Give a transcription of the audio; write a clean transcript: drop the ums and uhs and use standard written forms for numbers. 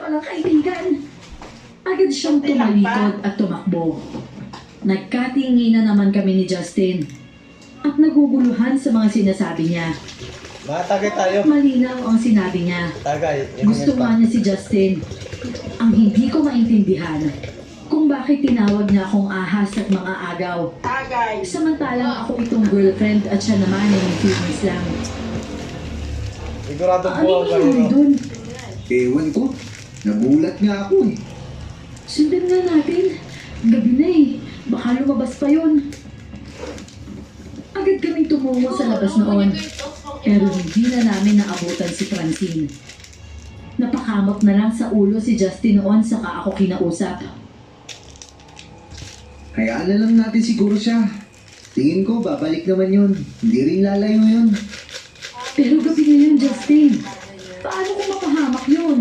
palang kaibigan. Agad siyang tumalikod at tumakbo. Nagkatingi na naman kami ni Justin at naguguluhan sa mga sinasabi niya. Mga tagay tayo. Malinaw ang sinabi niya. Tagay. Gusto nga niya si Justin. Ang hindi ko maintindihan kung bakit tinawag niya akong ahas at mga agaw. Samantalang ako itong girlfriend at siya naman ay may feelings lang. Sigurado po Ano ako yung kayo. nangyari dun? Ewan ko. Nagulat nga ako eh. Sundan nga natin. Gabi na eh. Baka lumabas pa yun. Agad kaming tumungo sa labas noon. Pero hindi na namin naabutan si Francine. Napakamot na lang sa ulo si Justin noon saka ako kinausap. Hayaan na lang natin siguro siya. Tingin ko, babalik naman yun. Hindi rin lalayo yun. Pero gabi na yun, Justin. Paano kung mapahamak yun?